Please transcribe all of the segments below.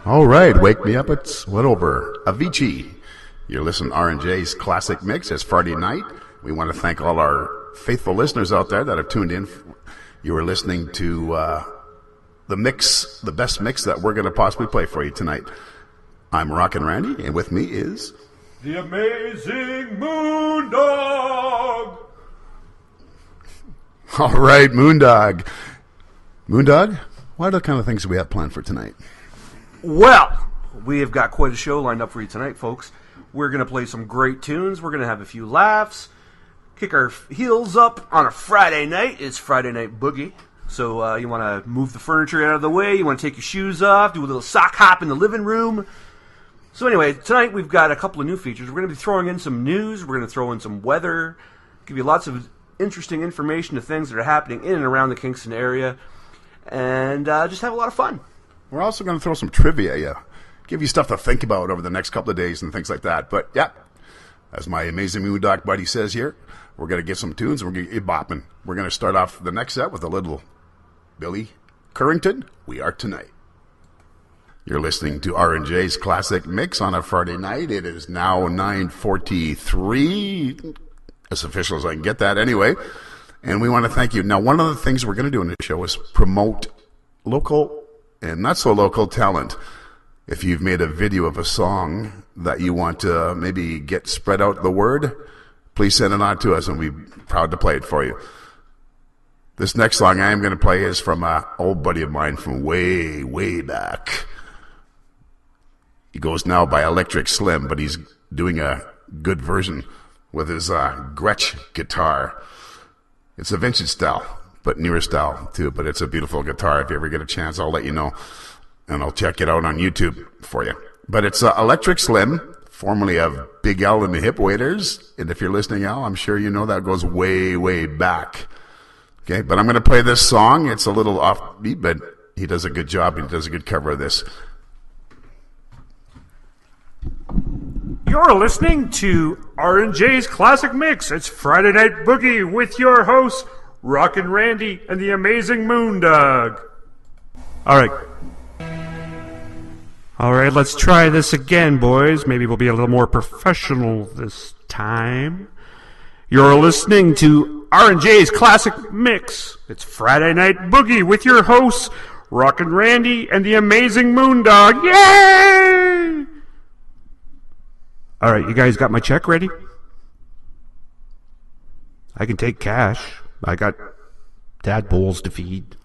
All right, wake me up. It's what over Avicii. You're listening to R&J's Classic Mix. It's Friday night. We want to thank all our faithful listeners out there that have tuned in. You are listening to the mix, the best mix that we're going to possibly play for you tonight. I'm Rockin' Randy, and with me is the amazing Moondog. All right, Moondog. Moondog, what are the kind of things we have planned for tonight? Well, we have got quite a show lined up for you tonight, folks. We're going to play some great tunes. We're going to have a few laughs, kick our heels up on a Friday night. It's Friday Night Boogie. So you want to move the furniture out of the way. You want to take your shoes off, do a little sock hop in the living room. So anyway, tonight we've got a couple of new features. We're going to be throwing in some news. We're going to throw in some weather, give you lots of interesting information to things that are happening in and around the Kingston area, and just have a lot of fun. We're also going to throw some trivia, give you stuff to think about over the next couple of days and things like that. But, yeah, as my amazing Moondog buddy says here, we're going to get some tunes and we're going to get bopping. We're going to start off the next set with a little Billy Currington, We Are Tonight. You're listening to R&J's Classic Mix on a Friday night. It is now 9:43, as official as I can get that anyway. And we want to thank you. Now, one of the things we're going to do in this show is promote local and not so local talent. If you've made a video of a song that you want to maybe get spread out the word, please send it on to us and we'll be proud to play it for you. This next song I am going to play is from an old buddy of mine from way, way back. He goes now by Electric Slim, but he's doing a good version with his Gretsch guitar. It's a vintage style, but newer style too, but it's a beautiful guitar. If you ever get a chance, I'll let you know, and I'll check it out on YouTube for you. But it's Electric Slim, formerly of Big Al and the Hip Waiters, and if you're listening, Al, I'm sure you know that goes way, way back. Okay, but I'm going to play this song. It's a little offbeat, but he does a good job. He does a good cover of this. You're listening to R&J's Classic Mix. It's Friday Night Boogie with your hosts, Rockin' Randy and the amazing Moondog. All right, let's try this again, boys. Maybe we'll be a little more professional this time. You're listening to R&J's Classic Mix. It's Friday Night Boogie with your hosts, Rockin' Randy and the amazing Moondog. Yay! All right, you guys got my check ready? I can take cash. I got tadpoles to feed.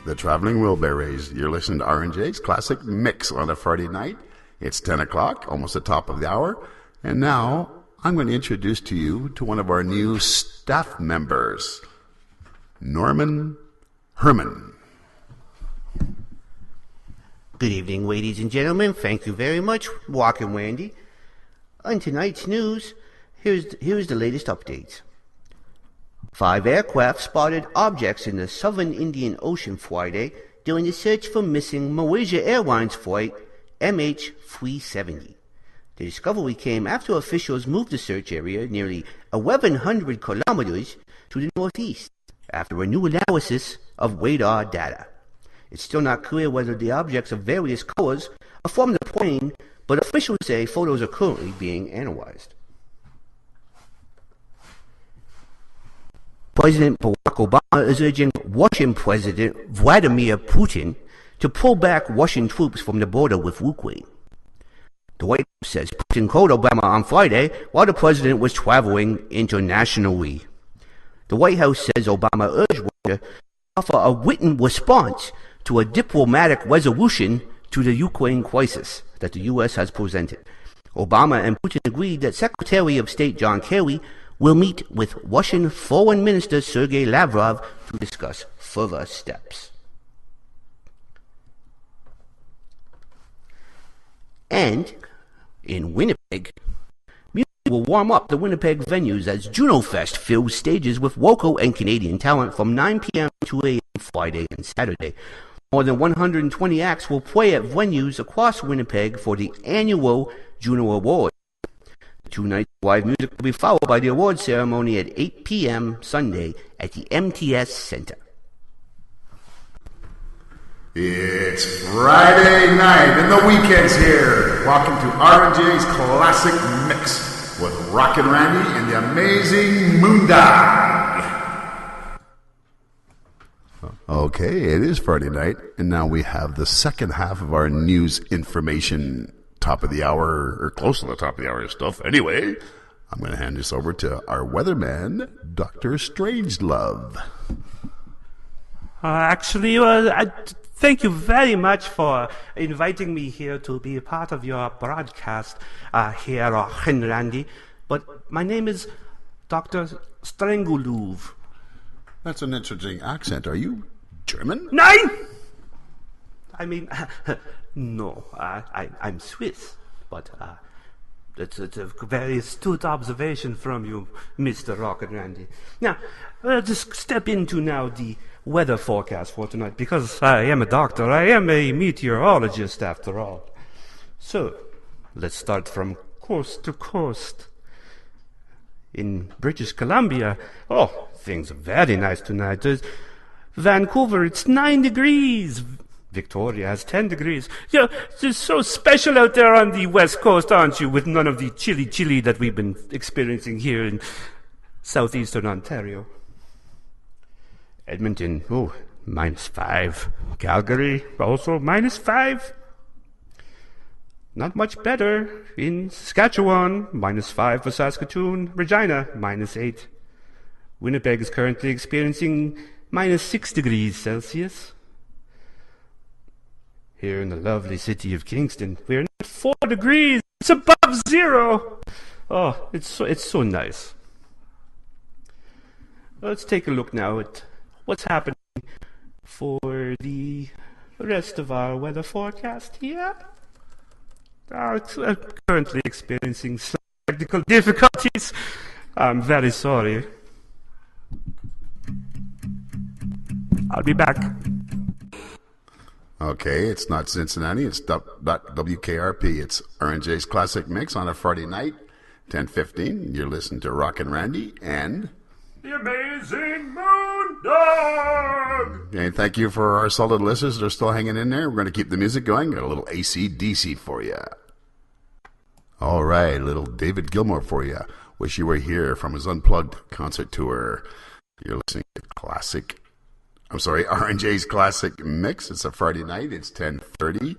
The Traveling Wilburys. You're listening to R&J's Classic Mix on a Friday night. It's 10 o'clock, almost the top of the hour. And now I'm going to introduce to you to one of our new staff members, Norman Herman. Good evening, ladies and gentlemen. Thank you very much, Rockin' Randy. On tonight's news, here's the latest updates. 5 aircraft spotted objects in the southern Indian Ocean Friday during the search for missing Malaysia Airlines flight MH370. The discovery came after officials moved the search area nearly 1,100 kilometers to the northeast after a new analysis of radar data. It's still not clear whether the objects of various colors are from the plane, but officials say photos are currently being analyzed. President Barack Obama is urging Russian President Vladimir Putin to pull back Russian troops from the border with Ukraine. The White House says Putin called Obama on Friday while the president was traveling internationally. The White House says Obama urged Russia to offer a written response to a diplomatic resolution to the Ukraine crisis that the U.S. has presented. Obama and Putin agreed that Secretary of State John Kerry will meet with Russian Foreign Minister Sergei Lavrov to discuss further steps. And in Winnipeg, music will warm up the Winnipeg venues as Juno Fest fills stages with local and Canadian talent from 9 p.m. to 2 a.m. Friday and Saturday. More than 120 acts will play at venues across Winnipeg for the annual Juno Awards. The 2 nights of live music will be followed by the awards ceremony at 8 p.m. Sunday at the MTS Center. It's Friday night and the weekend's here. Welcome to R&J's Classic Mix with Rockin' Randy and the amazing Moondog. Okay, it is Friday night, and now we have the second half of our news information, top of the hour, or close to the top of the hour stuff. Anyway, I'm going to hand this over to our weatherman, Dr. Strangelove. Thank you very much for inviting me here to be a part of your broadcast here, Randy. But my name is Dr. Stranguluv. That's an interesting accent. Are you German? Nein! I mean, no, I'm Swiss, but it's a very astute observation from you, Mr. Rocket Randy. Now, we'll just step into now the weather forecast for tonight, because I am a doctor. I am a meteorologist, after all. So, let's start from coast to coast. In British Columbia, things are very nice tonight. Vancouver, it's 9 degrees. Victoria has 10 degrees. Yeah, it's so special out there on the west coast, aren't you, with none of the chilly that we've been experiencing here in southeastern Ontario. Edmonton, -5. Calgary, also -5. Not much better in Saskatchewan, -5 for Saskatoon. Regina, -8. Winnipeg is currently experiencing -6 degrees Celsius. Here in the lovely city of Kingston, we're at 4 degrees. It's above zero. Oh, it's so nice. Let's take a look now at what's happening for the rest of our weather forecast here. I'm currently experiencing some technical difficulties. I'm very sorry. I'll be back. Okay, it's not Cincinnati, it's WKRP. It's R&J's Classic Mix on a Friday night, 10:15. You're listening to Rockin' Randy and the amazing Moondog! Okay, thank you for our solid listeners that are still hanging in there. We're going to keep the music going. Got a little AC/DC for you. All right, little David Gilmour for you. Wish You Were Here from his Unplugged concert tour. You're listening to R&J's Classic Mix. It's a Friday night. It's 10:30.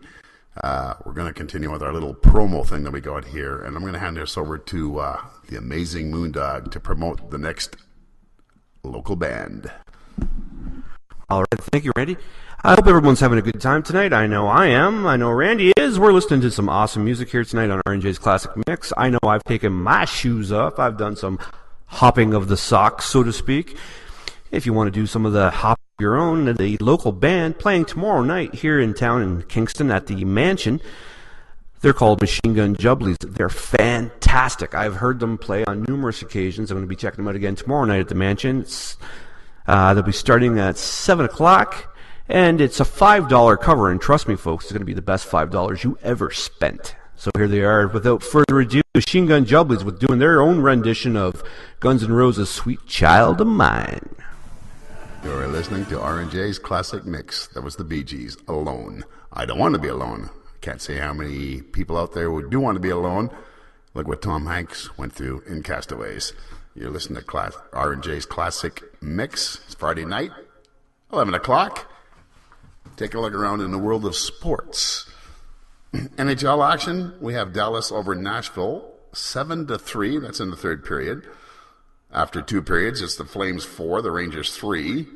We're going to continue with our little promo thing that we got here, and I'm going to hand this over to the amazing Moondog to promote the next local band. All right, thank you, Randy. I hope everyone's having a good time tonight. I know I am. I know Randy is. We're listening to some awesome music here tonight on R&J's Classic Mix. I know I've taken my shoes off. I've done some hopping of the socks, so to speak. If you want to do some of the hop of your own, the local band playing tomorrow night here in town in Kingston at the Mansion. They're called Machine Gun Jubblies. They're fantastic. I've heard them play on numerous occasions. I'm going to be checking them out again tomorrow night at the Mansion. They'll be starting at 7 o'clock. And it's a $5 cover, and trust me, folks, it's going to be the best $5 you ever spent. So here they are. Without further ado, Machine Gun Jubblies with doing their own rendition of Guns N' Roses' Sweet Child of Mine. You're listening to R&J's Classic Mix. That was the Bee Gees, Alone. I don't want to be alone. Can't say how many people out there who do want to be alone. Look what Tom Hanks went through in Castaways. You're listening to R&J's Classic Mix. It's Friday night, 11 o'clock. Take a look around in the world of sports. NHL action, we have Dallas over Nashville, 7-3. That's in the third period. After 2 periods, it's the Flames 4, the Rangers 3.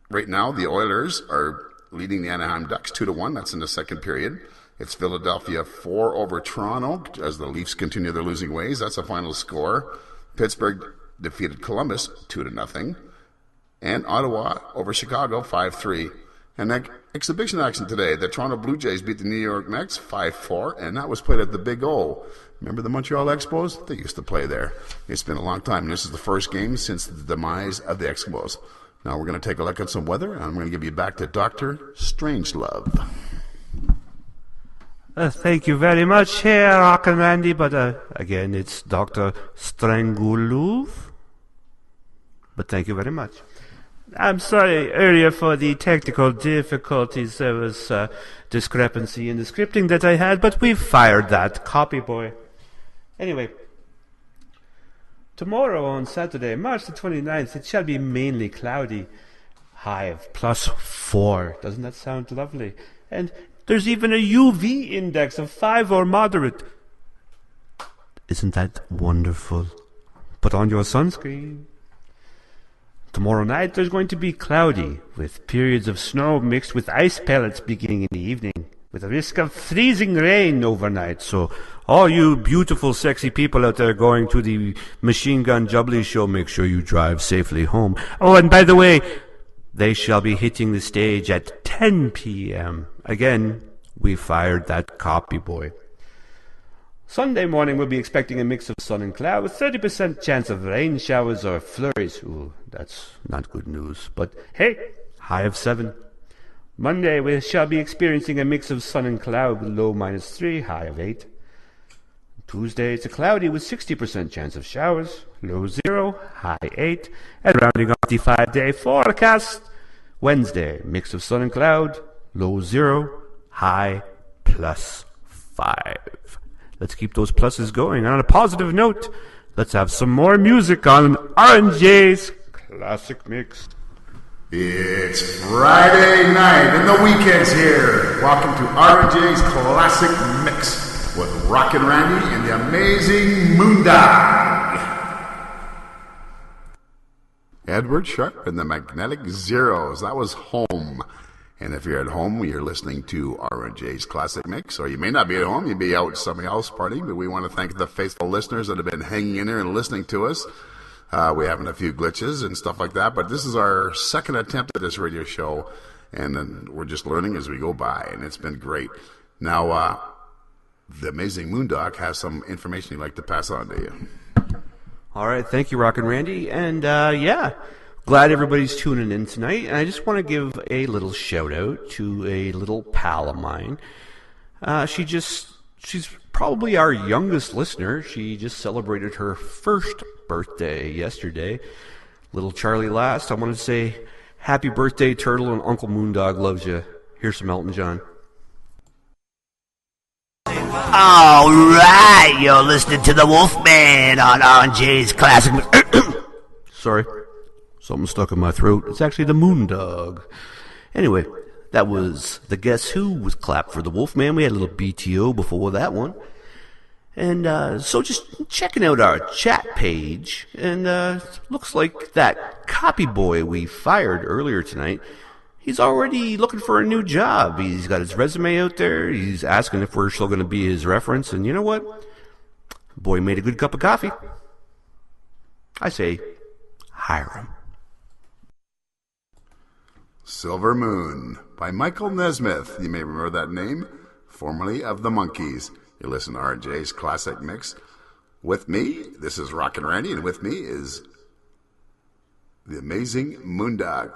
Right now, the Oilers are leading the Anaheim Ducks 2-1. That's in the second period. It's Philadelphia 4 over Toronto as the Leafs continue their losing ways. That's the final score. Pittsburgh defeated Columbus 2-0. And Ottawa over Chicago 5-3. And that exhibition action today, the Toronto Blue Jays beat the New York Mets 5-4, and that was played at the Big O. Remember the Montreal Expos? They used to play there. It's been a long time. This is the first game since the demise of the Expos. Now we're going to take a look at some weather, and I'm going to give you back to Dr. Strangelove. Thank you very much here, Rock and Randy, but again, it's Dr. Strangulov. But thank you very much. I'm sorry earlier for the technical difficulties. There was discrepancy in the scripting that I had, but we've fired that copy boy. Anyway, tomorrow on Saturday, March the 29th, it shall be mainly cloudy. High of +4. Doesn't that sound lovely? And there's even a UV index of 5 or moderate. Isn't that wonderful? Put on your sunscreen. Tomorrow night there's going to be cloudy, with periods of snow mixed with ice pellets beginning in the evening, with a risk of freezing rain overnight. So all you beautiful, sexy people out there going to the Machine Gun Jubilee show, make sure you drive safely home. Oh, and by the way, they shall be hitting the stage at 10 p.m. Again, we fired that copy boy. Sunday morning we'll be expecting a mix of sun and cloud with 30% chance of rain showers or flurries. Ooh, that's not good news. But hey, high of 7. Monday we shall be experiencing a mix of sun and cloud with low -3, high of 8. Tuesday it's a cloudy with 60% chance of showers, low 0, high 8. And rounding off the 5-day forecast, Wednesday, mix of sun and cloud, low 0, high +5. Let's keep those pluses going. And on a positive note, let's have some more music on R&J's Classic Mix. It's Friday night and the weekend's here. Welcome to R&J's Classic Mix with Rockin' Randy and the amazing Moondog. Edward Sharp and the Magnetic Zeros. That was Home. And if you're at home, you're listening to R&J's Classic Mix, or you may not be at home, you may be out somewhere else partying, but we want to thank the faithful listeners that have been hanging in there and listening to us. We're having a few glitches and stuff like that, but this is our second attempt at this radio show, and we're just learning as we go by, and it's been great. Now, the amazing Moondog has some information he'd like to pass on to you. All right, thank you, Rockin' Randy, and yeah, glad everybody's tuning in tonight, and I just want to give a little shout-out to a little pal of mine. She's probably our youngest listener. She just celebrated her first birthday yesterday. Little Charlie Last, I want to say happy birthday, Turtle, and Uncle Moondog loves you. Here's some Elton John. All right, you're listening to the Wolfman on R&J's Classic. Sorry, something stuck in my throat. It's actually the Moondog. Anyway, that was the Guess Who was clapped for the Wolfman. We had a little BTO before that one. And so just checking out our chat page, and looks like that copy boy we fired earlier tonight, he's already looking for a new job. He's got his resume out there. He's asking if we're still going to be his reference. And you know what? Boy made a good cup of coffee. I say, hire him. Silver Moon by Michael Nesmith. You may remember that name, formerly of the Monkees. You listen to R&J's Classic Mix. With me, this is Rockin' Randy, and with me is the amazing Moondog.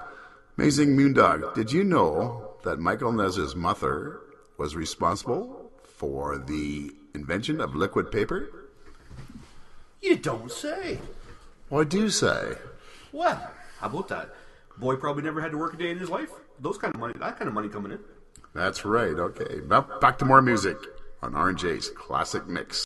Amazing Moondog, did you know that Michael Nesmith's mother was responsible for the invention of liquid paper? You don't say. Well, I do say. Well, how about that? Boy probably never had to work a day in his life. That kind of money coming in. That's right, okay. Back to more music on R&J's Classic Mix.